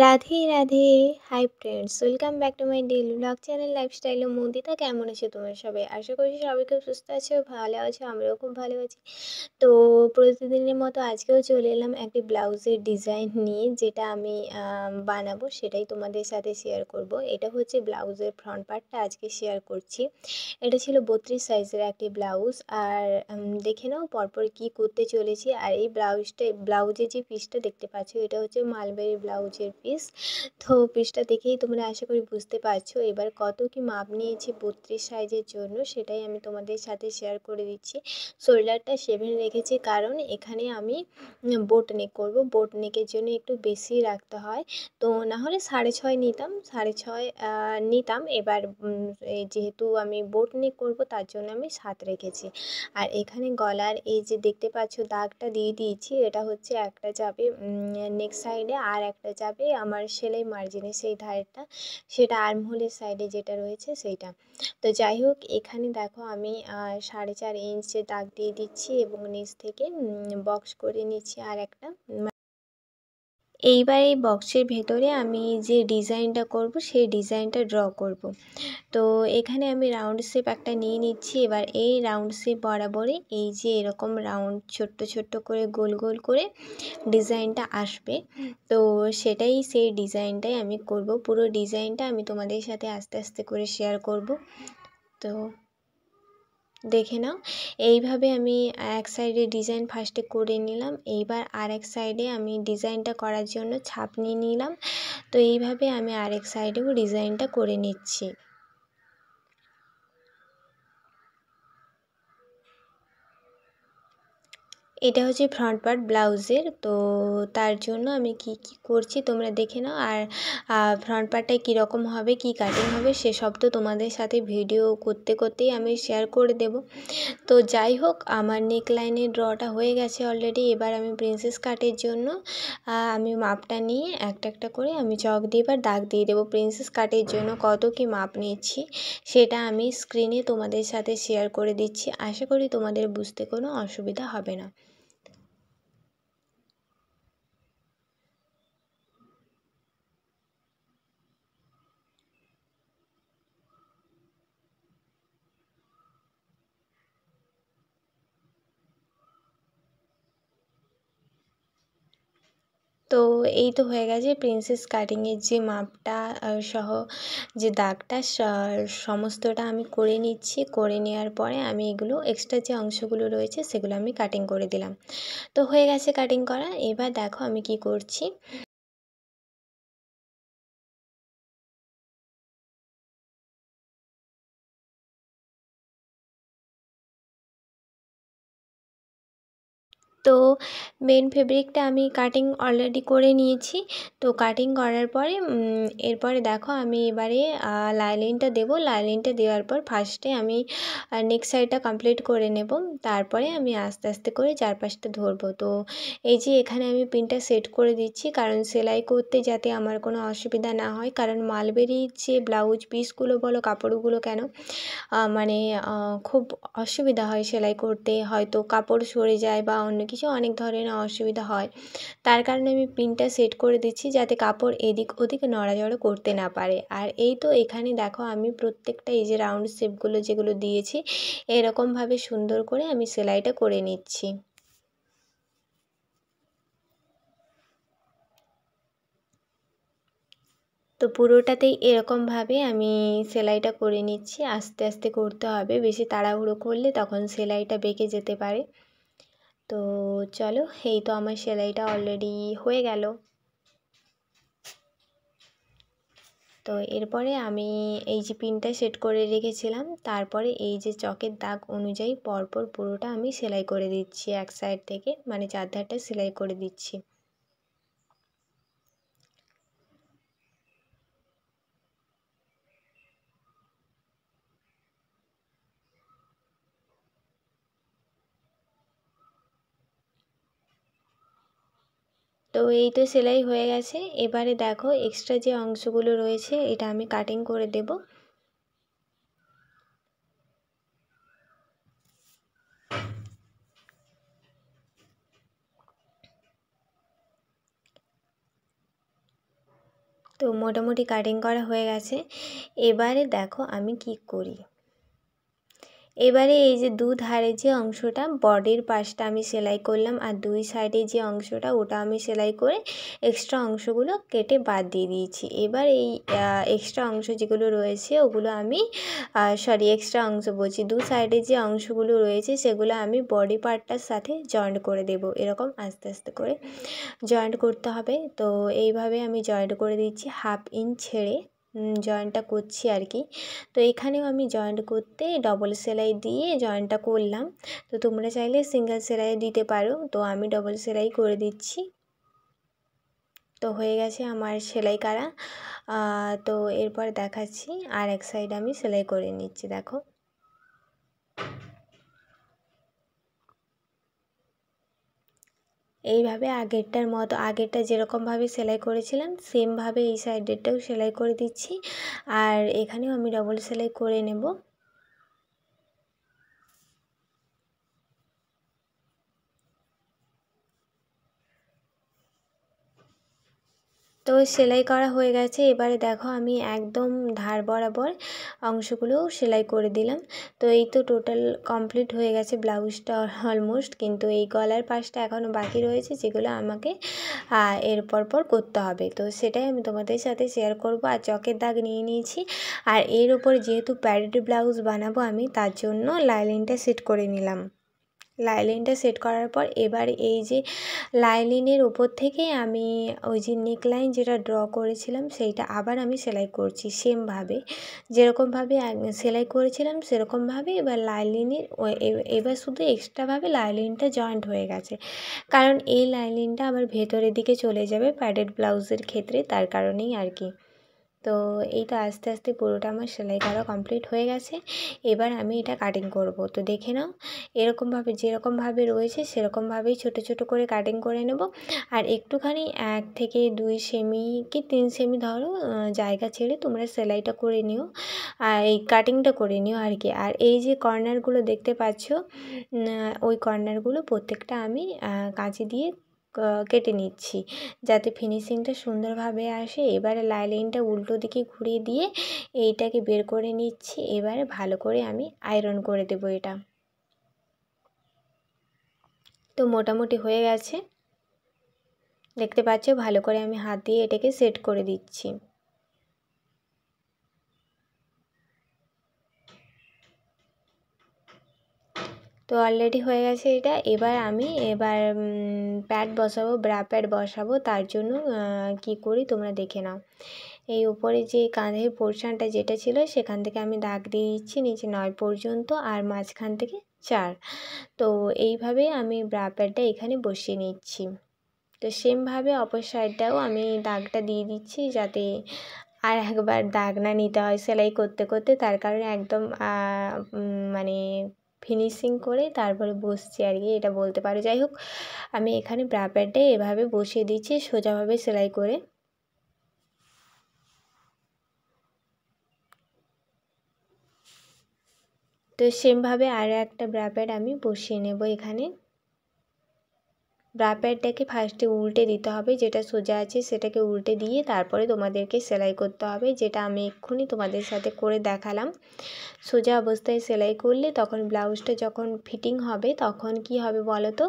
Radhe Radhe. Hi friends, welcome back to my daily blog channel lifestyle ও মন্দিতা। কেমন আছো তোমরা সবাই? আশা করছি সবাই খুব সুস্থ আছো, ভালো আছো। আমরাও খুব ভালো আছি। তো প্রতিদিনের মতো আজকেও চলে এলাম একটি ব্লাউজের ডিজাইন নিয়ে, যেটা আমি বানাবো সেটাই তোমাদের সাথে শেয়ার করব। এটা হচ্ছে ব্লাউজের ফ্রন্ট পার্টটা আজকে শেয়ার করছি। এটা ছিল 32 সাইজের একটি ব্লাউজ। আর দেখে নাও পরপর কি করতে চলেছি। আর এই ব্লাউজের যে পিসটা দেখতে পাচ্ছ, এটা হচ্ছে মালবেরি ব্লাউজের পিস। তো পিসটা দেখেই তোমরা আশা করি বুঝতে পারছো এবার কত কি মাপ নিয়েছি 32 সাইজের জন্য, সেটাই আমি তোমাদের সাথে শেয়ার করে দিচ্ছি। শোল্ডারটা 7 রেখেছি, কারণ এখানে আমি বোট নেক করবো। বোট নেকের জন্য একটু বেশি রাখতে হয়। তো না হলে 6.5 নিতাম, 6.5 নিতাম। এবার যেহেতু আমি বোট নেক করবো তার জন্য আমি 7 রেখেছি। আর এখানে গলার এই যে দেখতে পাচ্ছ দাগটা দিয়ে দিয়েছি, এটা হচ্ছে একটা যাবে নেক সাইডে, আর একটা যাবে আমার সেলাই মার্জিনে সেই ধারেরটা, সেটা আর্মহোলের সাইডে যেটা রয়েছে সেইটা। তো যাই হোক, এখানে দেখো আমি 4.5 ইঞ্চে দাগ দিয়ে দিচ্ছি এবং নিচ থেকে বক্স করে নিচ্ছি আর একটা। এইবার এই বক্সের ভেতরে আমি যে ডিজাইনটা করব সেই ডিজাইনটা ড্র করব। তো এখানে আমি রাউন্ড শেপ একটা নিয়ে নিচ্ছি। এবার এই রাউন্ড শেপ বরাবরই এই যে এরকম রাউন্ড ছোট্ট ছোট্ট করে গোল গোল করে ডিজাইনটা আসবে। তো সেই ডিজাইনটাই আমি করব। পুরো ডিজাইনটা আমি তোমাদের সাথে আস্তে আস্তে করে শেয়ার করব। তো দেখে নাও, এইভাবে আমি এক সাইডে ডিজাইন ফার্স্টে করে নিলাম। এইবার আরেক সাইডে আমি ডিজাইনটা করার জন্য ছাপ নিয়ে নিলাম। তো এইভাবে আমি আরেক সাইডেও ডিজাইনটা করে নিচ্ছি। এটা হচ্ছে ফ্রন্ট পার্ট ব্লাউজের। তো তার জন্য আমি কি কি করছি তোমরা দেখে নাও। আর ফ্রন্ট পার্টটায় কীরকম হবে, কি কাটিং হবে, সেসব তো তোমাদের সাথে ভিডিও করতে করতেই আমি শেয়ার করে দেব। তো যাই হোক, আমার নেক লাইনের ড্রটা হয়ে গেছে অলরেডি। এবার আমি প্রিন্সেস কাটের জন্য আমি মাপটা নিয়ে একটা একটা করে আমি চক দিয়ে এবার দাগ দিয়ে দেবো। প্রিন্সেস কাটের জন্য কত কি মাপ নিচ্ছি সেটা আমি স্ক্রিনে তোমাদের সাথে শেয়ার করে দিচ্ছি। আশা করি তোমাদের বুঝতে কোনো অসুবিধা হবে না। তো এই তো হয়ে গেছে প্রিন্সেস কাটিংয়ের যে মাপটা সহ যে দাগটা সমস্তটা আমি করে নিচ্ছি। করে নেওয়ার পরে আমি এগুলো এক্সট্রা যে অংশগুলো রয়েছে সেগুলো আমি কাটিং করে দিলাম। তো হয়ে গেছে কাটিং করা। এবার দেখো আমি কি করছি। তো মেন ফেব্রিকটা আমি কাটিং অলরেডি করে নিয়েছি। তো কাটিং করার পরে এরপরে দেখো আমি এবারে লাইলিনটা দেবো। লাইলিনটা দেওয়ার পর ফার্স্টে আমি নেক সাইডটা কমপ্লিট করে নেব। তারপরে আমি আস্তে আস্তে করে চারপাশটা ধরবো। তো এই যে এখানে আমি পিনটা সেট করে দিচ্ছি, কারণ সেলাই করতে যাতে আমার কোনো অসুবিধা না হয়। কারণ মালবেরির যে ব্লাউজ পিসগুলো বলো, কাপড়গুলো কেন মানে খুব অসুবিধা হয় সেলাই করতে, হয়তো কাপড় সরে যায় বা অন্য কিছু অনেক ধরনের অসুবিধা হয়। তার কারণে আমি পিনটা সেট করে দিচ্ছি যাতে কাপড় এদিক ওদিক নড়াচড়া করতে না পারে। আর এই তো এখানে দেখো আমি প্রত্যেকটা এই যে রাউন্ড শেপগুলো যেগুলো দিয়েছি এরকমভাবে সুন্দর করে আমি সেলাইটা করে নিচ্ছি। তো পুরোটাতেই এরকমভাবে আমি সেলাইটা করে নিচ্ছি। আস্তে আস্তে করতে হবে, বেশি তাড়াহুড়ো করলে তখন সেলাইটা বেঁকে যেতে পারে। তো চলো, এই তো আমার সেলাইটা অলরেডি হয়ে গেল। তো এরপরে আমি এই যে পিনটা সেট করে রেখেছিলাম, তারপরে এই যে চকের দাগ অনুযায়ী পরপর পুরোটা আমি সেলাই করে দিচ্ছি এক সাইড থেকে, মানে চারধারটা সেলাই করে দিচ্ছি। তো এই তো সেলাই হয়ে গেছে। এবারে দেখো এক্সট্রা যে অংশগুলো রয়েছে এটা আমি কাটিং করে দেব। তো মোটামুটি কাটিং করা হয়ে গেছে। এবারে দেখো আমি কি করি। এবারে এই যে দু ধারে যে অংশটা বডির পাশটা আমি সেলাই করলাম আর দুই সাইডে যে অংশটা ওটা আমি সেলাই করে এক্সট্রা অংশগুলো কেটে বাদ দিয়ে দিয়েছি। এবার এই এক্সট্রা অংশ যেগুলো রয়েছে ওগুলো আমি এক্সট্রা অংশ বলছি, দু সাইডে যে অংশগুলো রয়েছে সেগুলো আমি বডি পার্টটার সাথে জয়েন্ট করে দেব। এরকম আস্তে আস্তে করে জয়েন্ট করতে হবে। তো এইভাবে আমি জয়েন্ট করে দিচ্ছি, 1/2 ইঞ্চ ছেড়ে জয়েন্টটা করছি আর কি। তো এখানেও আমি জয়েন্ট করতে ডবল সেলাই দিয়ে জয়েন্টটা করলাম। তো তোমরা চাইলে সিঙ্গেল সেলাই দিতে পারো, তো আমি ডবল সেলাই করে দিচ্ছি। তো হয়ে গেছে আমার সেলাই করা। তো এরপর দেখাচ্ছি আর এক সাইড আমি সেলাই করে নিচ্ছি। দেখো এইভাবে আগেরটা যেরকমভাবে সেলাই করেছিলাম সেমভাবে এই সাইডেরটাও সেলাই করে দিচ্ছি। আর এখানেও আমি ডবল সেলাই করে নেব। তো সেলাই করা হয়ে গেছে। এবারে দেখো আমি একদম ধার বরাবর অংশগুলো সেলাই করে দিলাম। তো এই তো টোটাল কমপ্লিট হয়ে গেছে ব্লাউজটা অলমোস্ট, কিন্তু এই গলার পাশটা এখনও বাকি রয়েছে যেগুলো আমাকে এর পর করতে হবে। তো সেটাই আমি তোমাদের সাথে শেয়ার করব। আর চকের দাগ নিয়ে নিয়েছি, আর এর ওপরে যেহেতু প্যাডেড ব্লাউজ বানাবো আমি, তার জন্য লাইলিনটা সেট করে নিলাম। লাইলিনটা সেট করার পর এবার এই যে লাইলিনের ওপর থেকে আমি ওই যে নেকলাইন যেটা ড্র করেছিলাম সেইটা আবার আমি সেলাই করছি সেমভাবে, যেরকমভাবে সেলাই করেছিলাম সেরকমভাবে। এবার লাইলিনের এবার শুধু এক্সট্রাভাবে লাইলিনটা জয়েন্ট হয়ে গেছে, কারণ এই লাইলিনটা আবার ভেতরের দিকে চলে যাবে প্যাডেড ব্লাউজের ক্ষেত্রে, তার কারণেই আর কি। তো এই তো আস্তে আস্তে পুরোটা আমার সেলাই করা কমপ্লিট হয়ে গেছে। এবার আমি এটা কাটিং করব। তো দেখে নাও এরকমভাবে যেরকমভাবে রয়েছে সেরকমভাবেই ছোট ছোট করে কাটিং করে নেব। আর একটুখানি 1 থেকে 2 সেমি কি 3 সেমি ধরো জায়গা ছেড়ে তোমরা সেলাইটা করে নিও, আর এই কাটিংটা করে নিও আর কি। আর এই যে কর্নারগুলো দেখতে পাচ্ছ, ওই কর্নারগুলো প্রত্যেকটা আমি কাঁচি দিয়ে কেটে নিচ্ছি যাতে ফিনিশিংটা সুন্দরভাবে আসে। এবারে লাইলিনটা উল্টো দিকে ঘুরিয়ে দিয়ে এইটাকে বের করে নিচ্ছি। এবারে ভালো করে আমি আয়রন করে দেবো এটা। তো মোটামুটি হয়ে গেছে, দেখতে পাচ্ছ ভালো করে আমি হাত দিয়ে এটাকে সেট করে দিচ্ছি। তো অলরেডি হয়ে গেছে এটা। এবার প্যাড বসাবো, ব্রা প্যাড বসাবো। তার জন্য কি করি তোমরা দেখে নাও। এই উপরে যে কাঁধের পোর্শনটা যেটা ছিল সেখান থেকে আমি দাগ দিয়ে দিচ্ছি নিচে 9 পর্যন্ত, আর মাঝখান থেকে 4। তো এইভাবে আমি ব্রা প্যাডটা এখানে বসিয়ে নিচ্ছি। তো সেমভাবে অপর সাইডটাও আমি দাগটা দিয়ে দিচ্ছি যাতে আর একবার দাগ না নিতে হয় সেলাই করতে করতে, তার কারণে একদম মানে ফিনিশিং করে তারপরে বসছি আর কি, এটা বলতে পারো। যাই হোক, আমি এখানে ব্রা প্যাডটা এভাবে বসিয়ে দিচ্ছি সোজাভাবে সেলাই করে। তো সেমভাবে আরও একটা ব্রা প্যাড আমি বসিয়ে নেব এখানে। ব্রা প্যাডটাকে ফার্স্টে উল্টে দিতে হবে, যেটা সোজা আছে সেটাকে উল্টে দিয়ে তারপরে তোমাদেরকে সেলাই করতে হবে, যেটা আমি এক্ষুনি তোমাদের সাথে করে দেখালাম। সোজা অবস্থায় সেলাই করলে তখন ব্লাউজটা যখন ফিটিং হবে তখন কি হবে বলো তো,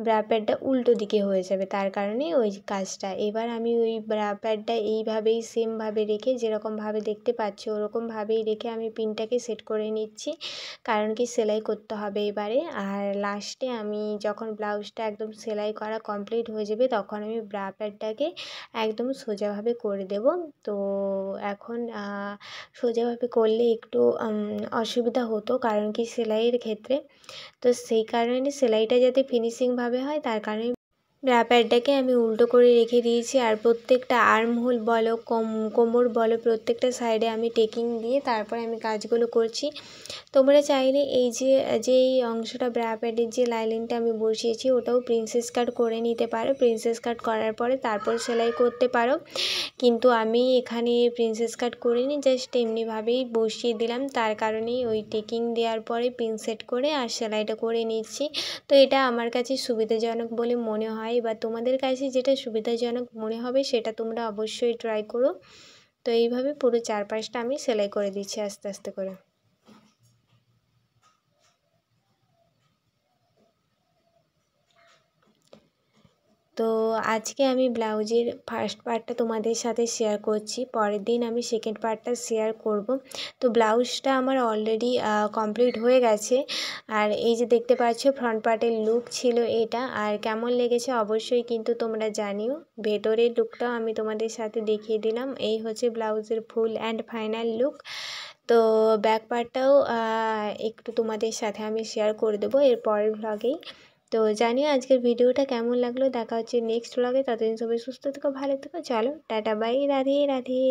ব্রা প্যাডটা উল্টো দিকে হয়ে যাবে, তার কারণে ওই কাজটা। এবার আমি ওই ব্রা প্যাডটা এইভাবেই সেমভাবে রেখে যেরকমভাবে দেখতে পাচ্ছ ওরকমভাবেই রেখে আমি পিনটাকে সেট করে নিচ্ছি, কারণ কি সেলাই করতে হবে এবারে। আর লাস্টে আমি যখন ব্লাউজটা একদম সেলাই করা কমপ্লিট হয়ে যাবে তখন আমি ব্রা প্যাডটাকে একদম সোজাভাবে করে দেব। তো এখন সোজাভাবে করলে একটু অসুবিধা হতো, কারণ কি সেলাইয়ের ক্ষেত্রে। তো সেই কারণে সেলাইটা যাতে ফিনিশিংভাবে হয় তার কারণে ব্রা প্যাডটাকে আমি উল্টো করে রেখে দিয়েছি। আর প্রত্যেকটা আর্ম হোল বলো কোমর বলো প্রত্যেকটা সাইডে আমি টেকিং দিয়ে তারপরে আমি কাজগুলো করছি। তোমরা চাইলে এই যেই অংশটা ব্রা প্যাডের যে লাইনিংটা আমি বসিয়েছি ওটাও প্রিন্সেস কাট করে নিতে পারো। প্রিন্সেস কাট করার পরে তারপর সেলাই করতে পারো, কিন্তু আমি এখানে প্রিন্সেস কাট করিনি, জাস্ট এমনিভাবেই বসিয়ে দিলাম, তার কারণেই ওই টেকিং দেওয়ার পরে পিন সেট করে আর সেলাইটা করে নিচ্ছি। তো এটা আমার কাছে সুবিধাজনক বলে মনে হয়, হয় বা তোমাদের কাছে যেটা সুবিধাজনক মনে হবে সেটা তোমরা অবশ্যই ট্রাই করো। তো এইভাবে পুরো চারপাশটা আমি সেলাই করে দিচ্ছি আস্তে আস্তে করে। তো আজকে আমি ব্লাউজের ফার্স্ট পার্টটা তোমাদের সাথে শেয়ার করছি, পরের দিন আমি সেকেন্ড পার্টটা শেয়ার করব। তো ব্লাউজটা আমার অলরেডি কমপ্লিট হয়ে গেছে। আর এই যে দেখতে পাচ্ছ ফ্রন্ট পার্টের লুক ছিল এটা। আর কেমন লেগেছে অবশ্যই কিন্তু তোমরা জানিও। ভেতরের লুকটাও আমি তোমাদের সাথে দেখিয়ে দিলাম। এই হচ্ছে ব্লাউজের ফুল অ্যান্ড ফাইনাল লুক। তো ব্যাক পার্টটাও একটু তোমাদের সাথে আমি শেয়ার করে দেবো এর পরের ভ্লগেই। তো জানিও আজকের ভিডিওটা কেমন লাগলো। দেখা হচ্ছে নেক্সট ভ্লগে। ততদিন সবাই সুস্থ থেকো, ভালো থেকো। চলো টাটা বাই, রাধে রাধে।